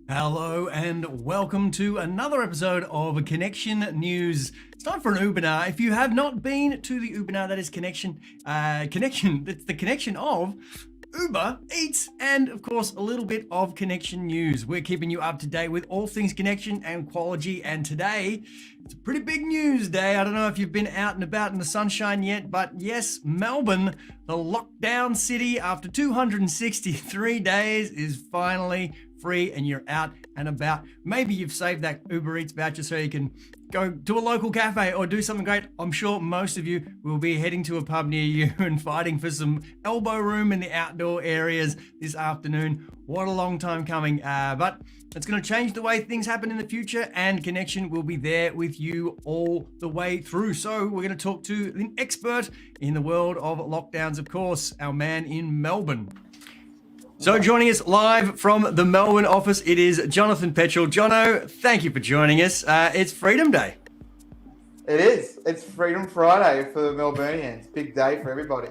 Hello and welcome to another episode of Kynection News. It's time for an Ubernar. If you have not been to the Ubernar, that is Kynection. It's the connection of Uber Eats and, of course, a little bit of Kynection News. We're keeping you up to date with all things Kynection and quality. And today, it's a pretty big news day. I don't know if you've been out and about in the sunshine yet, but yes, Melbourne, the lockdown city, after 263 days, is finally free and you're out and about. Maybe you've saved that Uber Eats voucher so you can go to a local cafe or do something great. I'm sure most of you will be heading to a pub near you and fighting for some elbow room in the outdoor areas this afternoon. What a long time coming, but it's going to change the way things happen in the future, and Kynection will be there with you all the way through. So we're going to talk to an expert in the world of lockdowns, of course, our man in Melbourne. So joining us live from the Melbourne office, it is Jonathan Petrel. Jono, thank you for joining us. It's Freedom Day. It is. It's Freedom Friday for the Melburnians. Big day for everybody.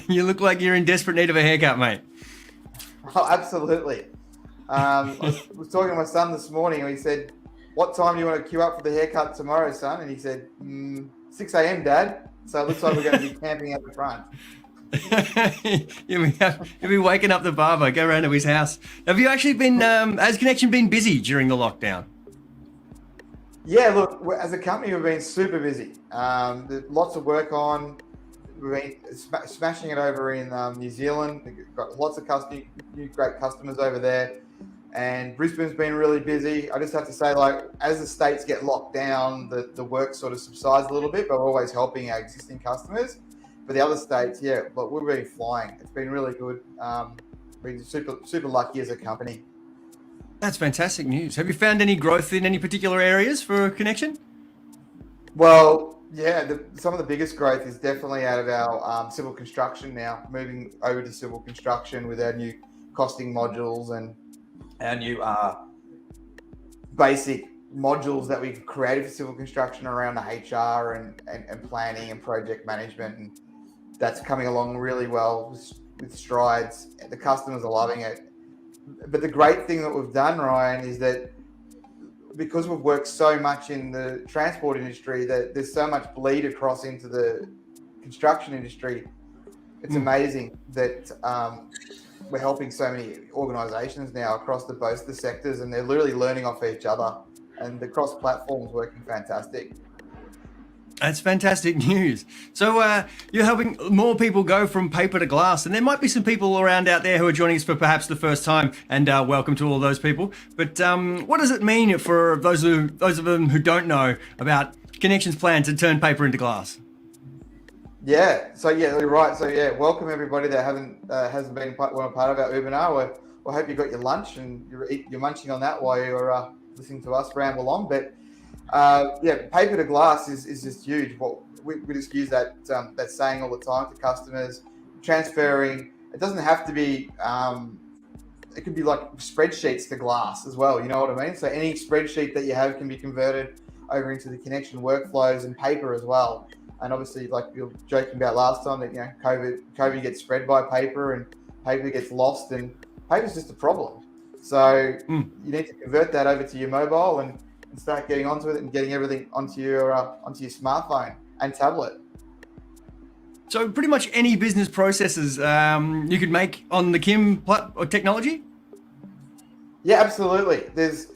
You look like you're in desperate need of a haircut, mate. Oh, absolutely. I was talking to my son this morning and he said, "What time do you want to queue up for the haircut tomorrow, son?" And he said, 6 a.m, Dad. So it looks like we're going to be camping out the front. You'll be waking up the barber, go around to his house. Have you actually been, has Kynection been busy during the lockdown? Yeah, look, as a company, we've been super busy. There's lots of work on. We've been smashing it over in New Zealand. We've got lots of new great customers over there. And Brisbane's been really busy. I just have to say, like, as the states get locked down, the work sort of subsides a little bit, but we're always helping our existing customers. For the other states, yeah, but we've been flying. It's been really good. Been super lucky as a company. That's fantastic news. Have you found any growth in any particular areas for Kynection? Well, yeah, some of the biggest growth is definitely out of our civil construction now, moving over to civil construction with our new costing modules and our new basic modules that we've created for civil construction around the HR and planning and project management. And that's coming along really well with strides. The customers are loving it. But the great thing that we've done, Ryan, is that because we've worked so much in the transport industry, that there's so much bleed across into the construction industry. It's amazing that we're helping so many organizations now across both the sectors, and they're literally learning off each other, and the cross-platform is working fantastic. That's fantastic news. So you're helping more people go from paper to glass, and there might be some people around out there who are joining us for perhaps the first time, and welcome to all those people. But what does it mean for those of them who don't know about Kynection plan to turn paper into glass? Yeah, so yeah, you're right. So yeah, welcome everybody that hasn't been a part of our Ubernar. We hope you got your lunch and you're munching on that while you're listening to us ramble on. But yeah, paper to glass is just huge. We just use that saying all the time to customers. Transferring, it doesn't have to be. It could be like spreadsheets to glass as well. You know what I mean? So any spreadsheet that you have can be converted over into the Kynection workflows and paper as well. And obviously, like you were joking about last time, that COVID gets spread by paper and paper gets lost, and paper's just a problem. So you need to convert that over to your mobile and start getting onto it and getting everything onto your smartphone and tablet. So pretty much any business processes you could make on the Kim technology? Yeah, absolutely. There's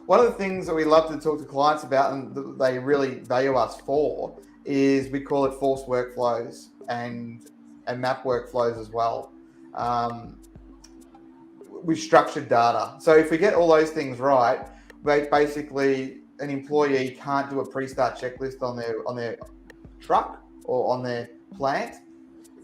one of the things that we love to talk to clients about, and that they really value us for, is we call it force workflows and map workflows as well. With structured data. So if we get all those things right, basically an employee can't do a pre-start checklist on their truck or on their plant.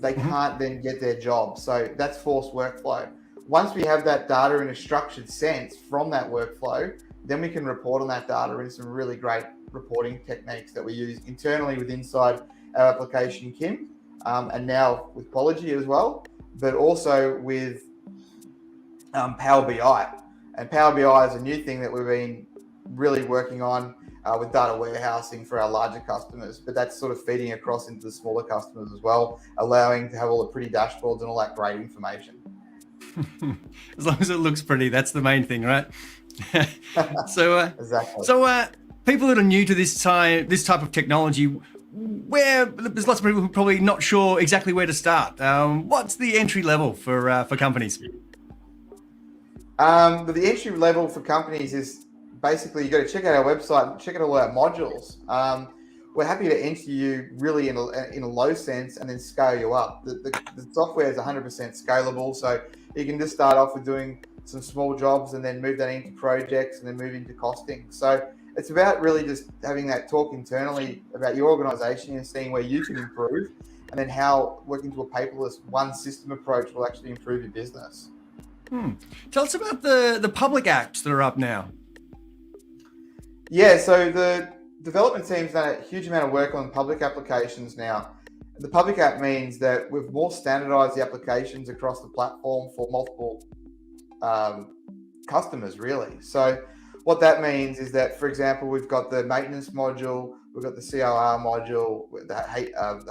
They can't then get their job. So that's force workflow. Once we have that data in a structured sense from that workflow, then we can report on that data in some really great reporting techniques that we use internally inside our application, Kim, and now with Pology as well, but also with Power BI. And Power BI is a new thing that we've been really working on with data warehousing for our larger customers, but that's sort of feeding across into the smaller customers as well, allowing to have all the pretty dashboards and all that great information. As long as it looks pretty, that's the main thing, right? So, Exactly. people that are new to this type of technology, where there's lots of people who are probably not sure exactly where to start. What's the entry level for companies? But the entry level for companies is basically you got to check out our website and check out all our modules. We're happy to enter you really in a low sense and then scale you up. The software is 100% scalable, so you can just start off with doing some small jobs and then move that into projects and then move into costing. So it's about really just having that talk internally about your organization and seeing where you can improve, and then how working to a paperless one system approach will actually improve your business. Tell us about the public apps that are up now. Yeah, so the development team's done a huge amount of work on public applications now. The public app means that we've more standardized the applications across the platform for multiple customers, really. So what that means is that, for example, we've got the maintenance module, we've got the COR module, the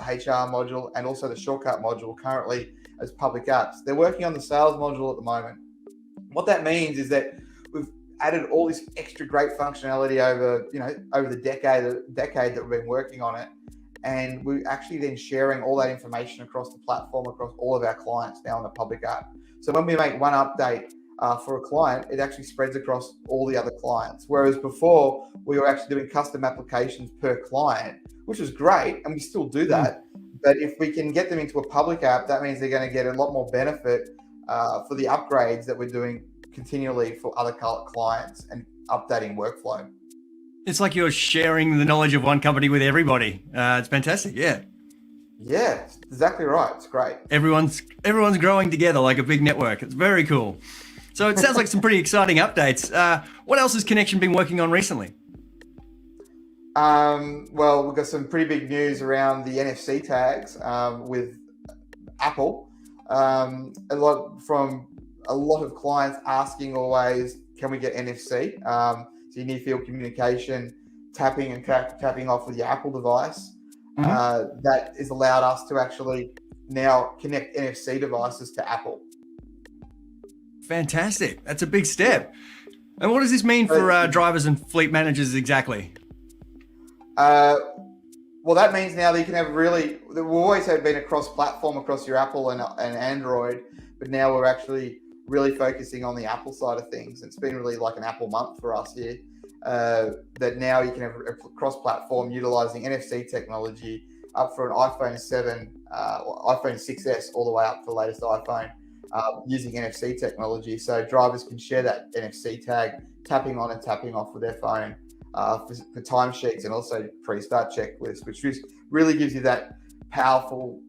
HR module, and also the shortcut module currently as public apps. They're working on the sales module at the moment. What that means is that we've added all this extra great functionality over the decade that we've been working on it, and we're actually then sharing all that information across the platform, across all of our clients now on the public app. So when we make one update for a client, it actually spreads across all the other clients. Whereas before, we were actually doing custom applications per client, which was great, and we still do that. But if we can get them into a public app, that means they're going to get a lot more benefit for the upgrades that we're doing continually for other clients and updating workflow. It's like you're sharing the knowledge of one company with everybody. It's fantastic. Yeah. Yeah, exactly right. It's great. Everyone's growing together like a big network. It's very cool. So it sounds like some pretty exciting updates. What else has Kynection been working on recently? Well, we've got some pretty big news around the NFC tags with Apple. A lot of clients asking always, can we get NFC? So you need field communication, tapping and tapping off with your Apple device. That has allowed us to actually now connect NFC devices to Apple. Fantastic. That's a big step. And what does this mean for drivers and fleet managers exactly? Well, that means now that you can have we've always been a cross-platform across your Apple and Android, but now we're actually really focusing on the Apple side of things. It's been really like an Apple month for us here, that now you can have a cross-platform utilizing NFC technology up for an iPhone 7 or iPhone 6S all the way up to the latest iPhone using NFC technology. So drivers can share that NFC tag, tapping on and tapping off with their phone for timesheets and also pre-start checklists, which really gives you that powerful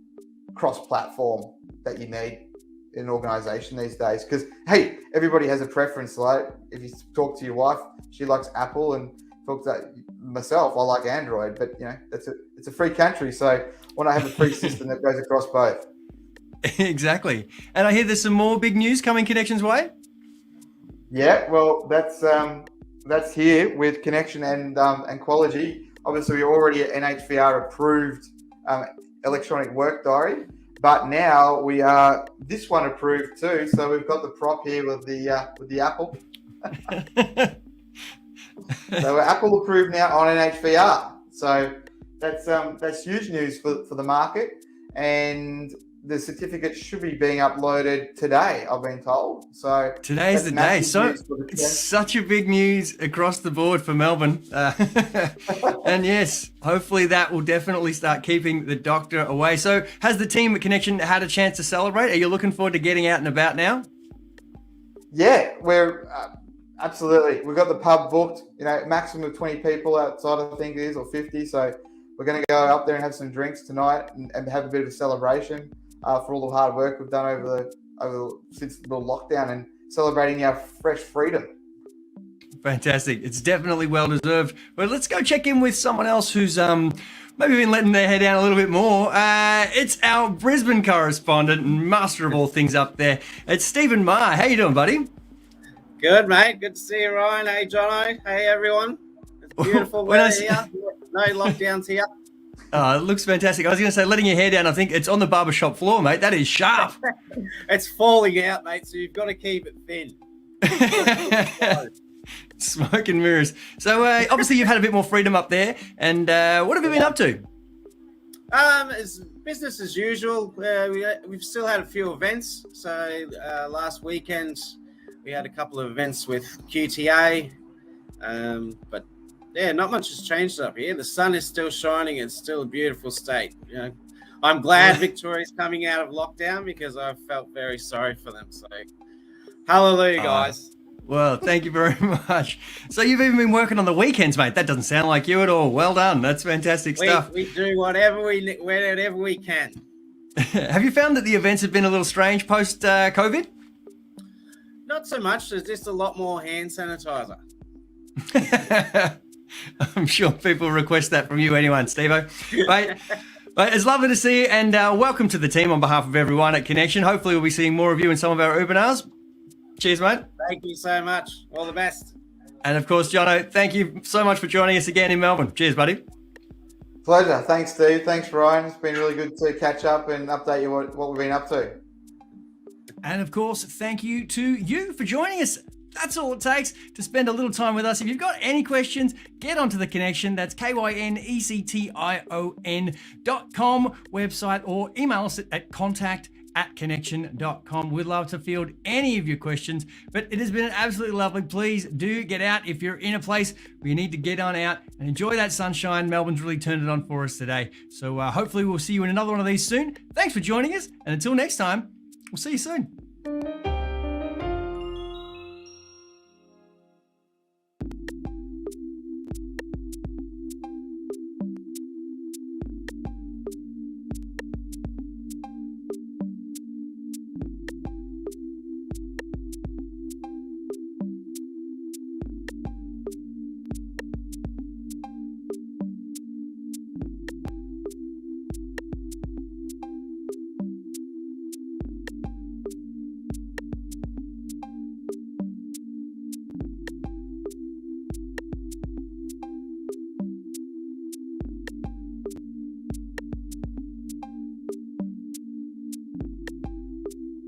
cross-platform that you need in an organization these days. Because, hey, everybody has a preference. Like if you talk to your wife, she likes Apple, and talk to myself, I like Android. But, it's a free country. So why not have a free system that goes across both? Exactly. And I hear there's some more big news coming Kynnection's way. Yeah, well, that's here with Kynection and Qualogy. Obviously, we're already an NHVR approved electronic work diary, but now we are this one approved too. So we've got the prop here with the Apple. So we're Apple approved now on NHVR. So that's huge news for the market, and the certificate should be being uploaded today, I've been told. So today's the day. So it's such a big news across the board for Melbourne. And yes, hopefully that will definitely start keeping the doctor away. So has the team at Kynection had a chance to celebrate? Are you looking forward to getting out and about now? Yeah, we're absolutely. We've got the pub booked, maximum of 20 people outside, I think it is, or 50. So we're going to go up there and have some drinks tonight and have a bit of a celebration. For all the hard work we've done over since the lockdown and celebrating our fresh freedom. Fantastic. It's definitely well deserved. But let's go check in with someone else who's maybe been letting their hair down a little bit more. It's our Brisbane correspondent and master of all things up there. It's Stephen Marr. How you doing, buddy? Good, mate. Good to see you, Ryan. Hey, Jono. Hey, everyone. It's beautiful weather here. No lockdowns here. It looks fantastic. I was going to say, letting your hair down, I think it's on the barbershop floor, mate. That is sharp. It's falling out, mate, so you've got to keep it thin. Smoke and mirrors. So obviously you've had a bit more freedom up there. And what have you been up to? It's business as usual. We've still had a few events. So last weekend we had a couple of events with QTA. But yeah, not much has changed up here. The sun is still shining. It's still a beautiful state. You know, I'm glad Victoria's coming out of lockdown because I felt very sorry for them. So hallelujah, guys. Well, thank you very much. So you've even been working on the weekends, mate. That doesn't sound like you at all. Well done. That's fantastic stuff. We do whatever we can. Have you found that the events have been a little strange post COVID? Not so much. There's just a lot more hand sanitizer. I'm sure people request that from you anyway, Steve-O. Mate, it's lovely to see you, and welcome to the team on behalf of everyone at Kynection. Hopefully we'll be seeing more of you in some of our Ubernars. Cheers, mate. Thank you so much. All the best. And of course, Jono, thank you so much for joining us again in Melbourne. Cheers, buddy. Pleasure. Thanks, Steve. Thanks, Ryan. It's been really good to catch up and update you what we've been up to. And of course, thank you to you for joining us. That's all it takes to spend a little time with us. If you've got any questions, get onto the Kynection. That's KYNECTION.com website, or email us at contact@kynection.com. We'd love to field any of your questions, but it has been absolutely lovely. Please do get out if you're in a place where you need to get on out and enjoy that sunshine. Melbourne's really turned it on for us today. So hopefully we'll see you in another one of these soon. Thanks for joining us, and until next time, we'll see you soon.